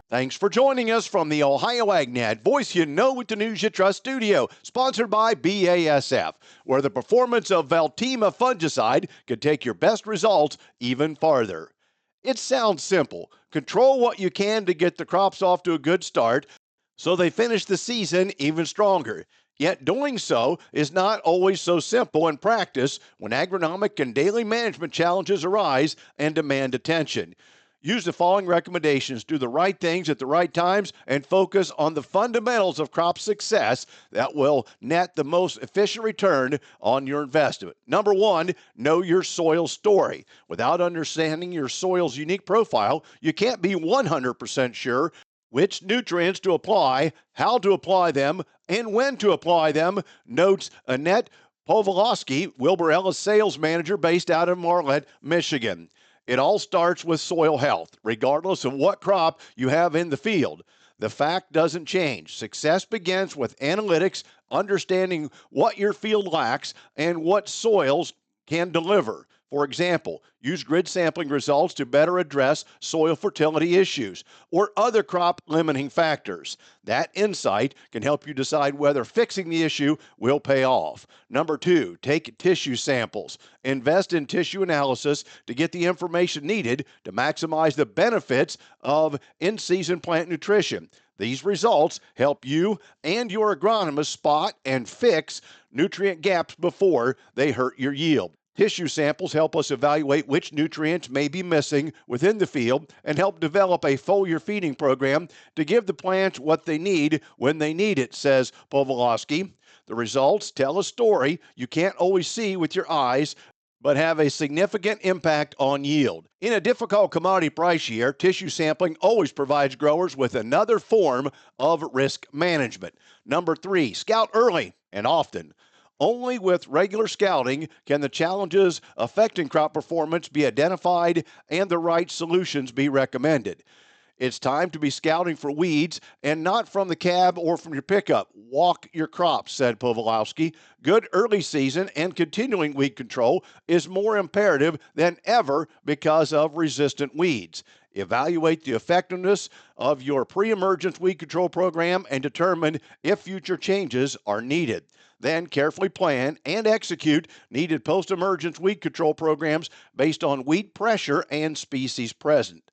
Thanks for joining us from the Ohio AgNet Voice You Know with the News You Trust studio, sponsored by BASF, where the performance of Veltima fungicide can take your best results even farther. It sounds simple. Control what you can to get the crops off to a good start so they finish the season even stronger. Yet doing so is not always so simple in practice when agronomic and daily management challenges arise and demand attention. Use the following recommendations, do the right things at the right times, and focus on the fundamentals of crop success that will net the most efficient return on your investment. Number one, know your soil story. Without understanding your soil's unique profile, you can't be 100% sure which nutrients to apply, how to apply them, and when to apply them, notes Annette Powolowski, Wilbur Ellis sales manager based out of Marlette, Michigan. It all starts with soil health, regardless of what crop you have in the field. The fact doesn't change. Success begins with analytics, understanding what your field lacks and what soils can deliver. For example, use grid sampling results to better address soil fertility issues or other crop limiting factors. That insight can help you decide whether fixing the issue will pay off. Number two, take tissue samples. Invest in tissue analysis to get the information needed to maximize the benefits of in-season plant nutrition. These results help you and your agronomist spot and fix nutrient gaps before they hurt your yield. Tissue samples help us evaluate which nutrients may be missing within the field and help develop a foliar feeding program to give the plants what they need when they need it, says Powolowski. The results tell a story you can't always see with your eyes, but have a significant impact on yield. In a difficult commodity price year, tissue sampling always provides growers with another form of risk management. Number three, scout early and often. Only with regular scouting can the challenges affecting crop performance be identified and the right solutions be recommended. It's time to be scouting for weeds and not from the cab or from your pickup. Walk your crops, said Powolowski. Good early season and continuing weed control is more imperative than ever because of resistant weeds. Evaluate the effectiveness of your pre-emergence weed control program and determine if future changes are needed. Then carefully plan and execute needed post-emergence weed control programs based on weed pressure and species present.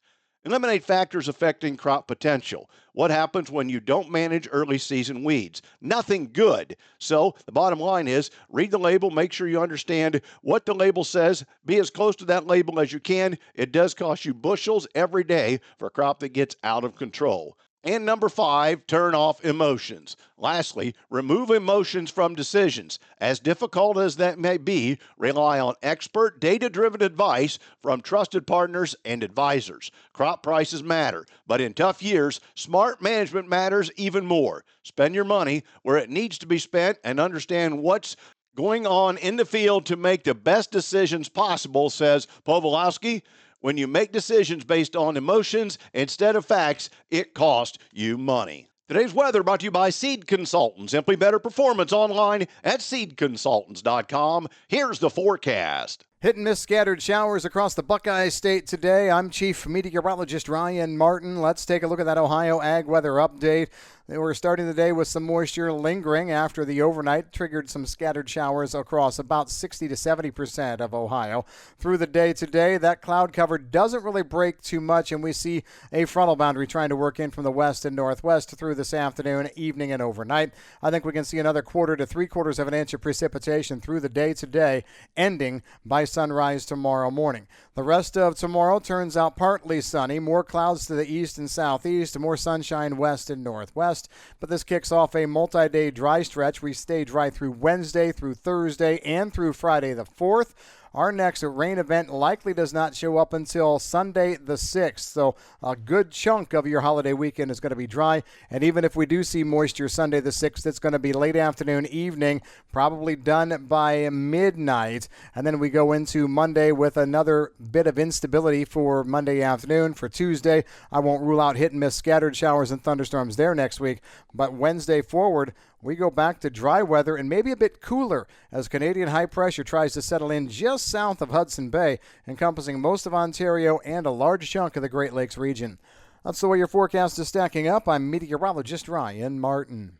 Eliminate factors affecting crop potential. What happens when you don't manage early season weeds? Nothing good. So the bottom line is read the label, make sure you understand what the label says, be as close to that label as you can. It does cost you bushels every day for a crop that gets out of control. And number five, turn off emotions. Lastly, remove emotions from decisions. As difficult as that may be, rely on expert, data-driven advice from trusted partners and advisors. Crop prices matter, but in tough years, smart management matters even more. Spend your money where it needs to be spent and understand what's going on in the field to make the best decisions possible, says Powolowski. When you make decisions based on emotions instead of facts, it costs you money. Today's weather brought to you by Seed Consultants. Simply better performance online at seedconsultants.com. Here's the forecast. Hit and miss scattered showers across the Buckeye State today. I'm Chief Meteorologist Ryan Martin. Let's take a look at that Ohio Ag Weather update. We're starting the day with some moisture lingering after the overnight triggered some scattered showers across about 60 to 70% of Ohio. Through the day today, that cloud cover doesn't really break too much, and we see a frontal boundary trying to work in from the west and northwest through this afternoon, evening, and overnight. I think we can see another quarter to 3/4 of an inch of precipitation through the day today, ending by sunrise tomorrow morning. The rest of tomorrow turns out partly sunny, more clouds to the east and southeast, more sunshine west and northwest. But this kicks off a multi-day dry stretch. We stay dry through Wednesday, through Thursday, and through Friday the 4th. Our next rain event likely does not show up until Sunday the 6th, so a good chunk of your holiday weekend is going to be dry. And even if we do see moisture Sunday the 6th, it's going to be late afternoon, evening, probably done by midnight. And then we go into Monday with another bit of instability for Monday afternoon. For Tuesday, I won't rule out hit and miss scattered showers and thunderstorms there next week, but Wednesday forward, we go back to dry weather and maybe a bit cooler as Canadian high pressure tries to settle in just south of Hudson Bay, encompassing most of Ontario and a large chunk of the Great Lakes region. That's the way your forecast is stacking up. I'm meteorologist Ryan Martin.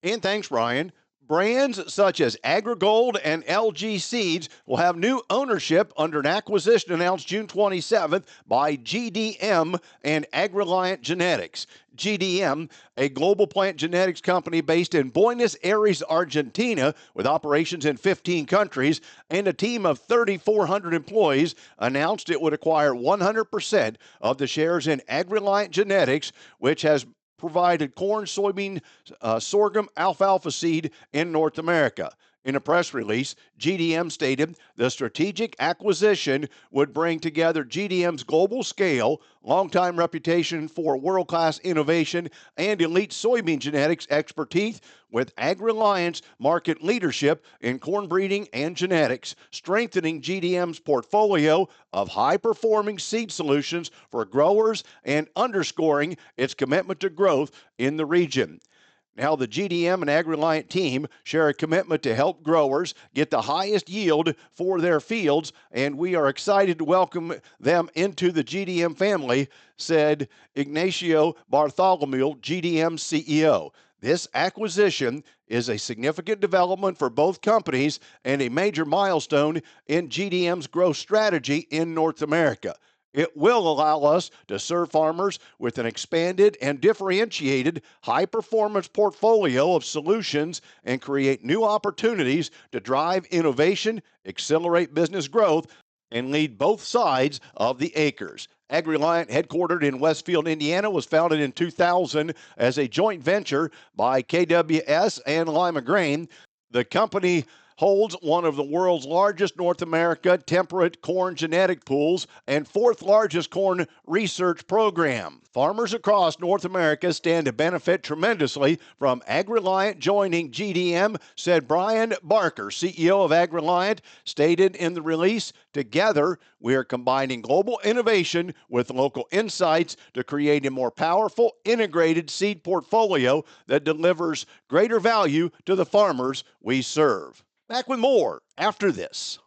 And thanks, Ryan. Brands such as AgriGold and LG Seeds will have new ownership under an acquisition announced June 27th by GDM and AgReliant Genetics. GDM, a global plant genetics company based in Buenos Aires, Argentina, with operations in 15 countries and a team of 3,400 employees, announced it would acquire 100% of the shares in AgReliant Genetics, which has provided corn, soybean, sorghum, alfalfa seed in North America. In a press release, GDM stated the strategic acquisition would bring together GDM's global scale, longtime reputation for world-class innovation, and elite soybean genetics expertise with AgReliant's market leadership in corn breeding and genetics, strengthening GDM's portfolio of high-performing seed solutions for growers and underscoring its commitment to growth in the region. Now, the GDM and AgReliant team share a commitment to help growers get the highest yield for their fields, and we are excited to welcome them into the GDM family, said Ignacio Bartholomew, GDM CEO. This acquisition is a significant development for both companies and a major milestone in GDM's growth strategy in North America. It will allow us to serve farmers with an expanded and differentiated high-performance portfolio of solutions and create new opportunities to drive innovation, accelerate business growth, and lead both sides of the acres. AgReliant, headquartered in Westfield, Indiana, was founded in 2000 as a joint venture by KWS and Lima Grain. The company holds one of the world's largest North America temperate corn genetic pools and fourth largest corn research program. Farmers across North America stand to benefit tremendously from AgReliant joining GDM, said Brian Barker, CEO of AgReliant, stated in the release. Together, we are combining global innovation with local insights to create a more powerful, integrated seed portfolio that delivers greater value to the farmers we serve. Back with more after this.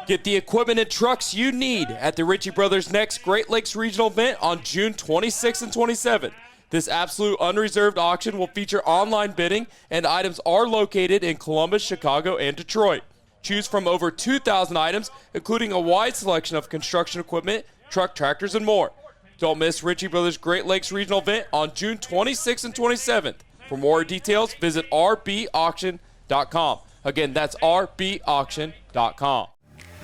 Get the equipment and trucks you need at the Ritchie Brothers' next Great Lakes Regional event on June 26th and 27th. This absolute unreserved auction will feature online bidding, and items are located in Columbus, Chicago, and Detroit. Choose from over 2,000 items, including a wide selection of construction equipment, truck, tractors, and more. Don't miss Ritchie Brothers' Great Lakes Regional event on June 26th and 27th. For more details, visit rbauction.com. Again, that's rbauction.com.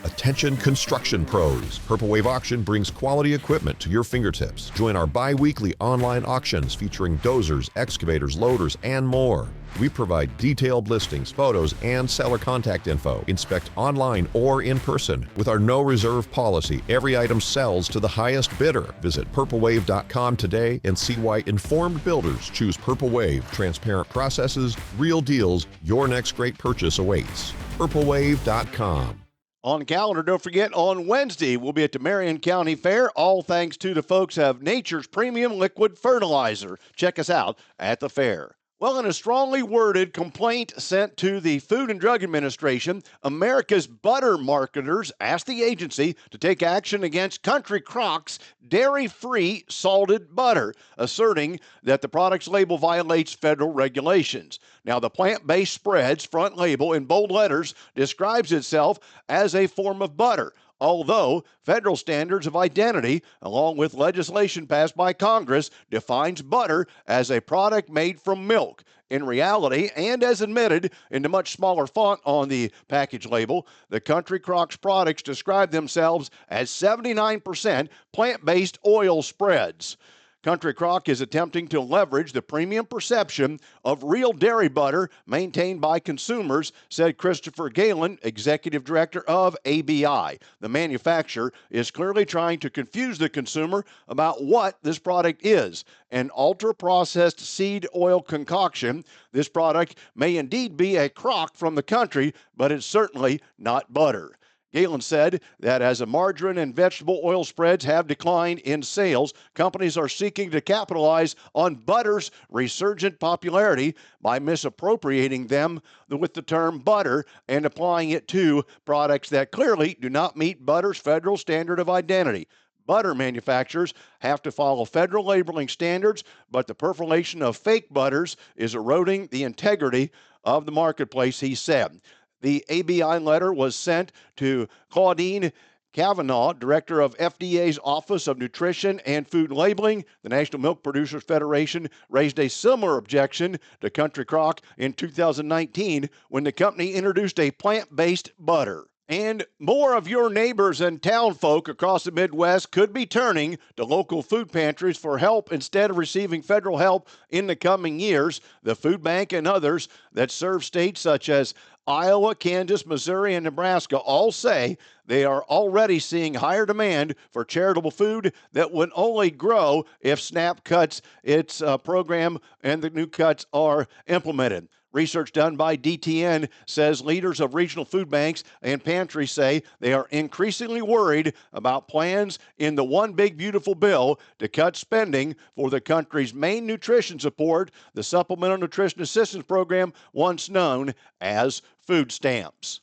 Attention construction pros. Purple Wave Auction brings quality equipment to your fingertips. Join our bi-weekly online auctions featuring dozers, excavators, loaders, and more. We provide detailed listings, photos, and seller contact info. Inspect online or in person. With our no reserve policy, every item sells to the highest bidder. Visit purplewave.com today and see why informed builders choose Purple Wave. Transparent processes, real deals. Your next great purchase awaits. purplewave.com. On the calendar, don't forget, on Wednesday, we'll be at the Marion County Fair, all thanks to the folks of Nature's Premium Liquid Fertilizer. Check us out at the fair. Well, in a strongly worded complaint sent to the Food and Drug Administration, America's butter marketers asked the agency to take action against Country Croc's dairy-free salted butter, asserting that the product's label violates federal regulations. Now, the plant-based spread's front label in bold letters describes itself as a form of butter, although federal standards of identity, along with legislation passed by Congress, defines butter as a product made from milk. In reality, and as admitted in the much smaller font on the package label, the Country Croc's products describe themselves as 79% plant-based oil spreads. Country Crock is attempting to leverage the premium perception of real dairy butter maintained by consumers, said Christopher Galen, executive director of ABI. The manufacturer is clearly trying to confuse the consumer about what this product is. An ultra-processed seed oil concoction. This product may indeed be a crock from the country, but it's certainly not butter. Galen said that as the margarine and vegetable oil spreads have declined in sales, companies are seeking to capitalize on butter's resurgent popularity by misappropriating them with the term butter and applying it to products that clearly do not meet butter's federal standard of identity. Butter manufacturers have to follow federal labeling standards, but the proliferation of fake butters is eroding the integrity of the marketplace, he said. The ABI letter was sent to Claudine Kavanaugh, director of FDA's Office of Nutrition and Food Labeling. The National Milk Producers Federation raised a similar objection to Country Crock in 2019 when the company introduced a plant-based butter. And more of your neighbors and town folk across the Midwest could be turning to local food pantries for help instead of receiving federal help in the coming years. The Food Bank and others that serve states such as Iowa, Kansas, Missouri, and Nebraska all say they are already seeing higher demand for charitable food that would only grow if SNAP cuts its program and the new cuts are implemented. Research done by DTN says leaders of regional food banks and pantries say they are increasingly worried about plans in the One Big Beautiful Bill to cut spending for the country's main nutrition support, the Supplemental Nutrition Assistance Program, once known as food stamps.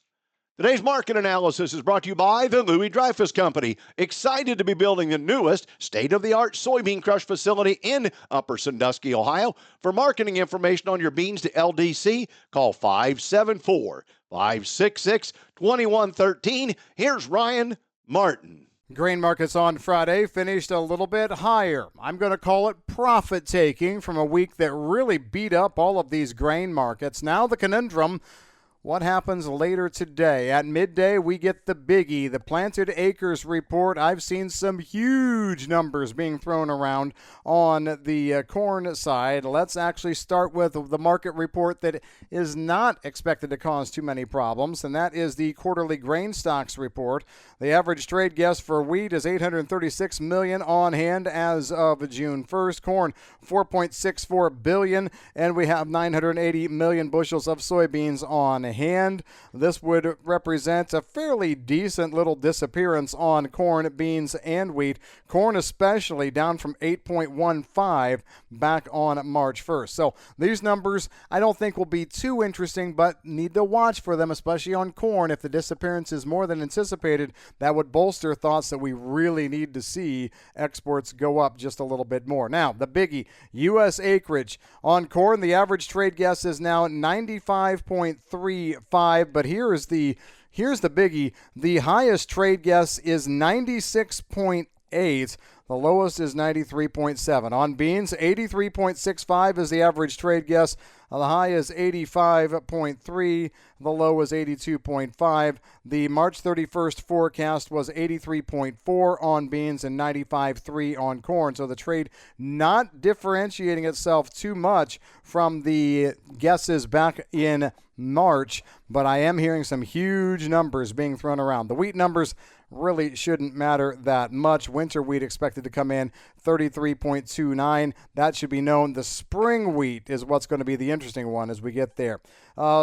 Today's market analysis is brought to you by the Louis Dreyfus Company. Excited to be building the newest state-of-the-art soybean crush facility in Upper Sandusky, Ohio. For marketing information on your beans to LDC, call 574-566-2113. Here's Ryan Martin. Grain markets on Friday finished a little bit higher. I'm going to call it profit-taking from a week that really beat up all of these grain markets. Now the conundrum: what happens later today? At midday, we get the biggie, the planted acres report. I've seen some huge numbers being thrown around on the corn side. Let's actually start with the market report that is not expected to cause too many problems, and that is the quarterly grain stocks report. The average trade guess for wheat is 836 million on hand as of June 1st. Corn, 4.64 billion, and we have 980 million bushels of soybeans on hand. This would represent a fairly decent little disappearance on corn, beans, and wheat. Corn especially down from 8.15 back on March 1st. So these numbers I don't think will be too interesting, but need to watch for them, especially on corn. If the disappearance is more than anticipated, that would bolster thoughts that we really need to see exports go up just a little bit more. Now, the biggie, U.S. acreage. On corn, the average trade guess is now 95.35, but here's the biggie. The highest trade guess is 96.8. The lowest is 93.7. On beans, 83.65 is the average trade guess. The high is 85.3. The low is 82.5. The March 31st forecast was 83.4 on beans and 95.3 on corn. So the trade not differentiating itself too much from the guesses back in March, but I am hearing some huge numbers being thrown around. The wheat numbers really shouldn't matter that much. Winter wheat expected to come in 33.29. That should be known. The spring wheat is what's going to be the interesting one as we get there.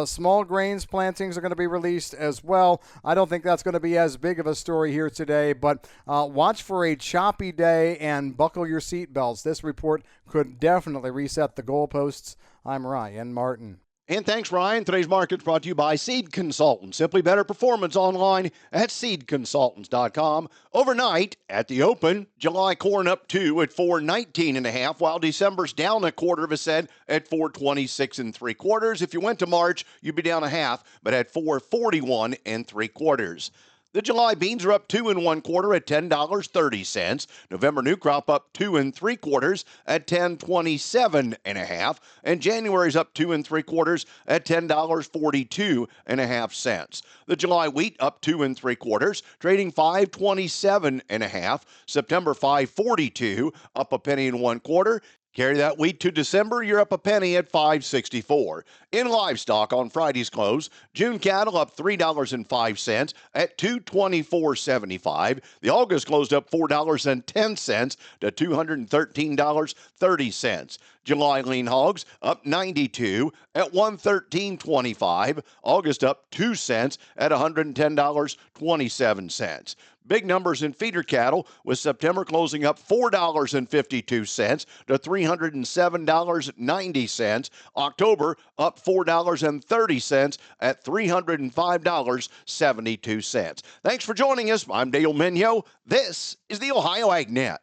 Small grains plantings are going to be released as well. I don't think that's going to be as big of a story here today, but watch for a choppy day and buckle your seatbelts. This report could definitely reset the goalposts. I'm Ryan Martin. And thanks, Ryan. Today's market is brought to you by Seed Consultants. Simply better performance online at seedconsultants.com. Overnight at the open, July corn up 2 at 419.5, while December's down 1/4 cent at 426 3/4. If you went to March, you'd be down 1/2, but at 441 3/4. The July beans are up 2 1/4 at $10.30. November new crop up 2 3/4 at $10.27.5, and January's up 2 3/4 at $10.42.5. The July wheat up 2 3/4, trading $5.27.5. September $5.42, up a penny and 1/4. Carry that wheat to December, you're up a penny at $5.64. In livestock on Friday's close, June cattle up $3.05 at $224.75. The August closed up $4.10 to $213.30. July lean hogs up 92 at $113.25. August up 2 cents at $110.27. Big numbers in feeder cattle, with September closing up $4.52 to $307.90. October up $4.30 at $305.72. Thanks for joining us. I'm Dale Minyo. This is the Ohio AgNet.